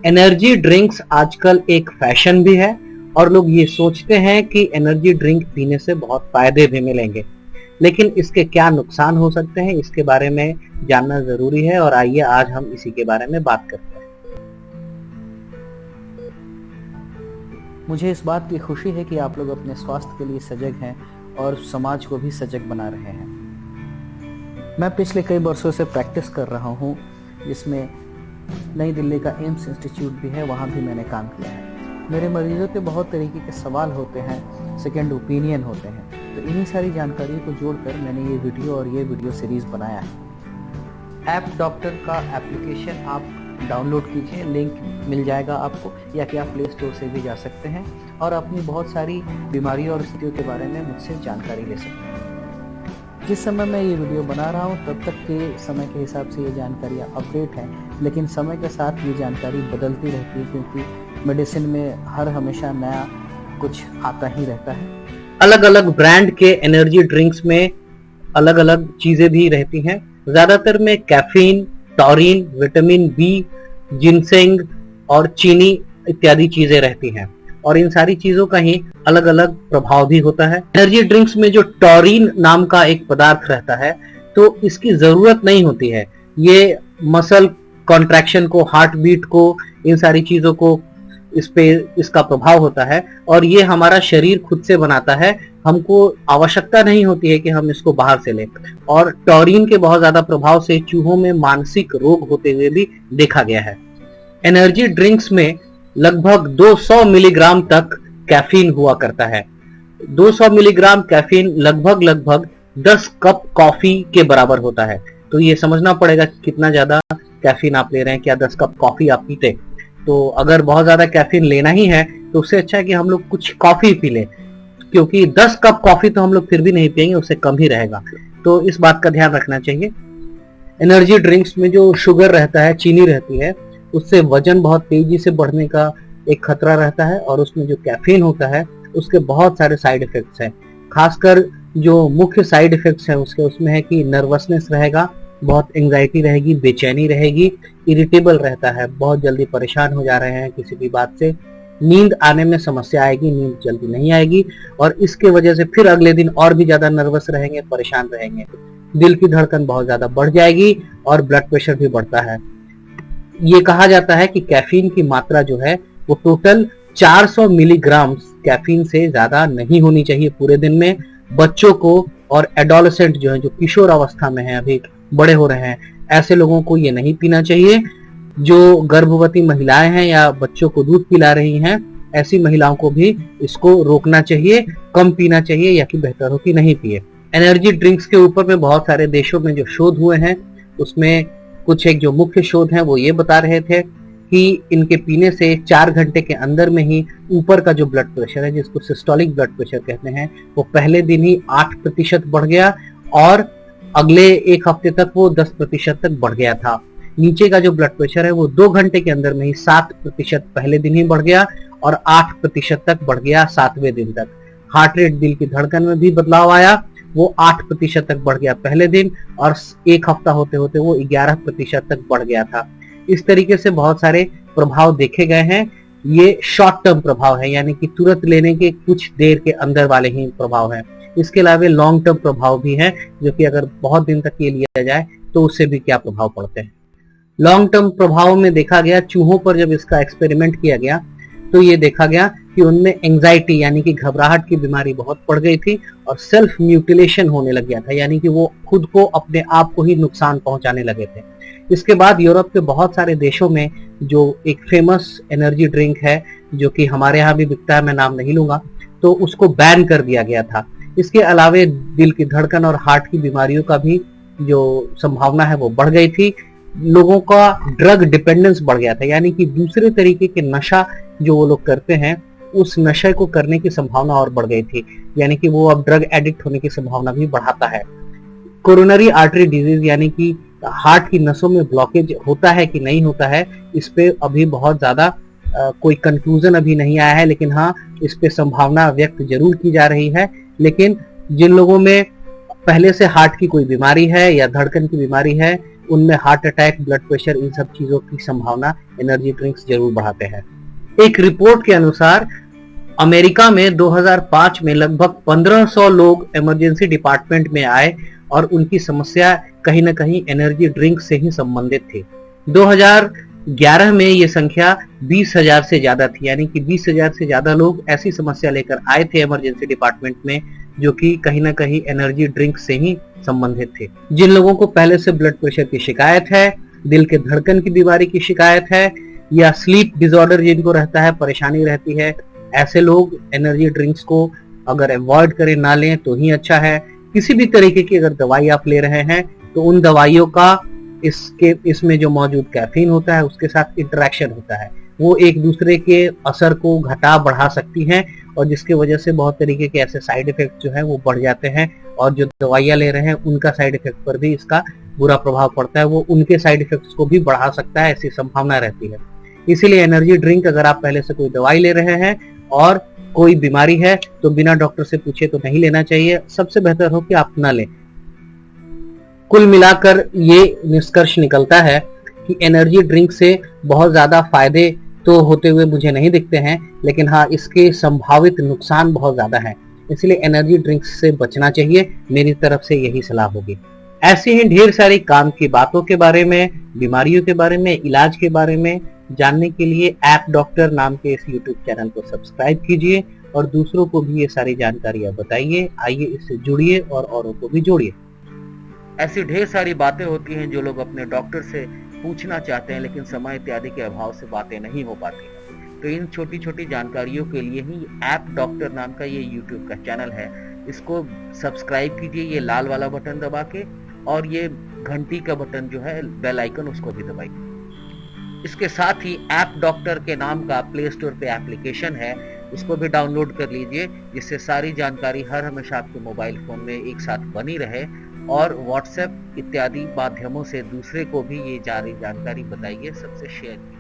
Energy drinks आजकल एक fashion भी है और लोग ये सोचते हैं कि एनर्जी ड्रिंक पीने से बहुत फायदे भी मिलेंगे, लेकिन इसके क्या नुकसान हो सकते हैं इसके बारे में जानना जरूरी है। और आइए आज हम इसी के बारे में बात करते हैं। मुझे इस बात की खुशी है कि आप लोग अपने स्वास्थ्य के लिए सजग हैं और समाज को भी सजग बना रहे हैं। मैं पिछले कई वर्षों से प्रैक्टिस कर रहा हूँ, जिसमें नई दिल्ली का एम्स इंस्टीट्यूट भी है, वहाँ भी मैंने काम किया है। मेरे मरीजों के बहुत तरीके के सवाल होते हैं, सेकेंड ओपिनियन होते हैं, तो इन्हीं सारी जानकारी को जोड़कर मैंने ये वीडियो सीरीज बनाया है। ऐप डॉक्टर का एप्लीकेशन आप डाउनलोड कीजिए, लिंक मिल जाएगा आपको, या कि आप प्ले स्टोर से भी जा सकते हैं और अपनी बहुत सारी बीमारियों और स्थितियों के बारे में मुझसे जानकारी ले सकते हैं। जिस समय मैं ये वीडियो बना रहा हूँ तब तक के समय के हिसाब से ये जानकारियाँ अपडेट हैं, लेकिन समय के साथ ये जानकारी बदलती रहती है, क्योंकि मेडिसिन में हर हमेशा नया कुछ आता ही रहता है। अलग अलग ब्रांड के एनर्जी ड्रिंक्स में अलग अलग चीजें भी रहती हैं। ज्यादातर में caffeine, taurine, vitamin B, ginseng और चीनी इत्यादि चीजें रहती हैं और इन सारी चीजों का ही अलग अलग प्रभाव भी होता है। एनर्जी ड्रिंक्स में जो टॉरिन नाम का एक पदार्थ रहता है, तो इसकी जरूरत नहीं होती है। ये मसल कॉन्ट्रैक्शन को, हार्ट बीट को, इन सारी चीजों को इसका प्रभाव होता है और ये हमारा शरीर खुद से बनाता है। हमको आवश्यकता नहीं होती है कि हम इसको बाहर से लें। और टॉरिन के बहुत ज्यादा प्रभाव से चूहों में मानसिक रोग होते हुए भी देखा गया है। एनर्जी ड्रिंक्स में लगभग 200 मिलीग्राम तक कैफीन हुआ करता है। 200 मिलीग्राम कैफीन लगभग 10 कप कॉफी के बराबर होता है। तो ये समझना पड़ेगा कि कितना ज्यादा कैफीन आप ले रहे हैं। क्या 10 कप कॉफी आप पीते? तो अगर बहुत ज्यादा कैफीन लेना ही है तो उससे अच्छा है कि हम लोग कुछ कॉफी पी लें, क्योंकि 10 कप कॉफी तो हम लोग फिर भी नहीं पिएंगे, उससे कम ही रहेगा। तो इस बात का ध्यान रखना चाहिए। एनर्जी ड्रिंक्स में जो शुगर रहता है, चीनी रहती है, उससे वजन बहुत तेजी से बढ़ने का एक खतरा रहता है और उसमें जो कैफीन होता है उसके बहुत सारे साइड इफेक्ट्स हैं। खासकर जो मुख्य साइड इफेक्ट्स हैं उसमें है कि नर्वसनेस रहेगा, बहुत एंजाइटी रहेगी, बेचैनी रहेगी, इरिटेबल रहता है, बहुत जल्दी परेशान हो जा रहे हैं किसी भी बात से, नींद आने में समस्या आएगी, नींद जल्दी नहीं आएगी और इसके वजह से फिर अगले दिन और भी ज्यादा नर्वस रहेंगे, परेशान रहेंगे, दिल की धड़कन बहुत ज्यादा बढ़ जाएगी और ब्लड प्रेशर भी बढ़ता है। ये कहा जाता है कि कैफीन की मात्रा जो है वो टोटल 400 मिलीग्राम कैफीन से ज्यादा नहीं होनी चाहिए पूरे दिन में। बच्चों को और एडोलेसेंट जो है, जो किशोर अवस्था में है, अभी बड़े हो रहे हैं, ऐसे लोगों को ये नहीं पीना चाहिए। जो गर्भवती महिलाएं हैं या बच्चों को दूध पिला रही हैं, ऐसी महिलाओं को भी इसको रोकना चाहिए, कम पीना चाहिए, या कि बेहतर हो कि नहीं पिए। एनर्जी ड्रिंक्स के ऊपर में बहुत सारे देशों में जो शोध हुए हैं उसमें कुछ एक जो मुख्य शोध हैं वो ये बता रहे थे कि इनके पीने से 4 घंटे के अंदर में ही ऊपर का जो ब्लड प्रेशर है, जिसको सिस्टोलिक ब्लड प्रेशर कहते हैं, वो पहले दिन ही 8% बढ़ गया और अगले 1 हफ्ते तक वो 10% तक बढ़ गया था। नीचे का जो ब्लड प्रेशर है वो 2 घंटे के अंदर में ही 7% पहले दिन ही बढ़ गया और 8% तक बढ़ गया 7वें दिन तक। हार्ट रेट, दिल की धड़कन में भी बदलाव आया, वो 8% तक बढ़ गया पहले दिन और 1 हफ्ता होते होते वो 11% तक बढ़ गया था। इस तरीके से बहुत सारे प्रभाव देखे गए हैं। ये शॉर्ट टर्म प्रभाव है, यानी कि तुरंत लेने के कुछ देर के अंदर वाले ही प्रभाव हैं। इसके अलावा लॉन्ग टर्म प्रभाव भी है, जो कि अगर बहुत दिन तक ये लिया जाए तो उससे भी क्या प्रभाव पड़ते हैं। लॉन्ग टर्म प्रभाव में देखा गया, चूहों पर जब इसका एक्सपेरिमेंट किया गया तो ये देखा गया कि उनमें एंजाइटी यानी कि घबराहट की बीमारी बहुत बढ़ गई थी और सेल्फ म्यूटिलेशन होने लग गया था, यानी कि वो खुद को, अपने आप को ही नुकसान पहुंचाने लगे थे। इसके बाद यूरोप के बहुत सारे देशों में जो एक फेमस एनर्जी ड्रिंक है, जो कि हमारे यहाँ भी बिकता है, मैं नाम नहीं लूंगा, तो उसको बैन कर दिया गया था। इसके अलावे दिल की धड़कन और हार्ट की बीमारियों का भी जो संभावना है वो बढ़ गई थी। लोगों का ड्रग डिपेंडेंस बढ़ गया था, यानी कि दूसरे तरीके के नशा जो वो लोग करते हैं, उस नशे को करने की संभावना और बढ़ गई थी, यानी कि वो अब ड्रग एडिक्ट होने की संभावना भी बढ़ाता है। कोरोनरी आर्टरी डिजीज यानी कि हार्ट की नसों में ब्लॉकेज होता है कि नहीं होता है, इस पे अभी बहुत ज्यादा कोई कंक्लूजन अभी नहीं आया है, लेकिन हाँ इस पे संभावना व्यक्त जरूर की जा रही है। लेकिन जिन लोगों में पहले से हार्ट की कोई बीमारी है या धड़कन की बीमारी है उनमें हार्ट अटैक, ब्लड प्रेशर, इन सब चीजों की संभावना एनर्जी ड्रिंक्स जरूर बढ़ाते हैं। एक रिपोर्ट के अनुसार अमेरिका में 2005 में लगभग 1500 लोग इमरजेंसी डिपार्टमेंट में आए और उनकी समस्या कहीं ना कहीं एनर्जी ड्रिंक से ही संबंधित थी। 2011 में ये संख्या 20,000 से ज्यादा थी, यानी कि 20,000 से ज्यादा लोग ऐसी समस्या लेकर आए थे इमरजेंसी डिपार्टमेंट में जो कि कहीं ना कहीं एनर्जी ड्रिंक से ही संबंधित थे। जिन लोगों को पहले से ब्लड प्रेशर की शिकायत है, दिल के धड़कन की बीमारी की शिकायत है या स्लीप डिसऑर्डर जिनको रहता है, परेशानी रहती है, ऐसे लोग एनर्जी ड्रिंक्स को अगर अवॉइड करें, ना लें तो ही अच्छा है। किसी भी तरीके की अगर दवाई आप ले रहे हैं तो उन दवाइयों का इसमें जो मौजूद कैफीन होता है उसके साथ इंटरेक्शन होता है, वो एक दूसरे के असर को घटा बढ़ा सकती हैं और जिसकी वजह से बहुत तरीके के ऐसे साइड इफेक्ट जो है वो बढ़ जाते हैं और जो दवाइयां ले रहे हैं उनका साइड इफेक्ट पर भी इसका बुरा प्रभाव पड़ता है, वो उनके साइड इफेक्ट्स को भी बढ़ा सकता है, ऐसी संभावना रहती है। इसीलिए एनर्जी ड्रिंक अगर आप पहले से कोई दवाई ले रहे हैं और कोई बीमारी है तो बिना डॉक्टर से पूछे तो नहीं लेना चाहिए, सबसे बेहतर हो कि आप ना लें। कुल मिलाकर ये निष्कर्ष निकलता है कि एनर्जी ड्रिंक से बहुत ज्यादा फायदे तो होते हुए मुझे नहीं दिखते हैं, लेकिन हाँ इसके संभावित नुकसान बहुत ज्यादा हैं, इसलिए एनर्जी ड्रिंक्स से बचना चाहिए। मेरी तरफ से यही सलाह होगी। ऐसी ही ढेर सारी काम की बातों के बारे में, बीमारियों के बारे में, इलाज के बारे में जानने के लिए ऐप डॉक्टर नाम के इस यूट्यूब चैनल को सब्सक्राइब कीजिए और दूसरों को भी ये सारी जानकारियां बताइए। आइए इससे जुड़िए और औरों को भी जोड़िए। ऐसी ढेर सारी बातें होती हैं जो लोग अपने डॉक्टर से पूछना चाहते हैं, लेकिन समय इत्यादि के अभाव से बातें नहीं हो पाती। तो इन छोटी छोटी जानकारियों के लिए ही ऐप डॉक्टर नाम का ये यूट्यूब का चैनल है, इसको सब्सक्राइब कीजिए, ये लाल वाला बटन दबा के, और ये घंटी का बटन जो है बेल आइकन उसको भी दबाइए। इसके साथ ही ऐप डॉक्टर के नाम का प्ले स्टोर पे एप्लीकेशन है, उसको भी डाउनलोड कर लीजिए, जिससे सारी जानकारी हर हमेशा आपके मोबाइल फोन में एक साथ बनी रहे और व्हाट्सएप इत्यादि माध्यमों से दूसरे को भी ये जारी जानकारी बताइए, सबसे शेयर कीजिए।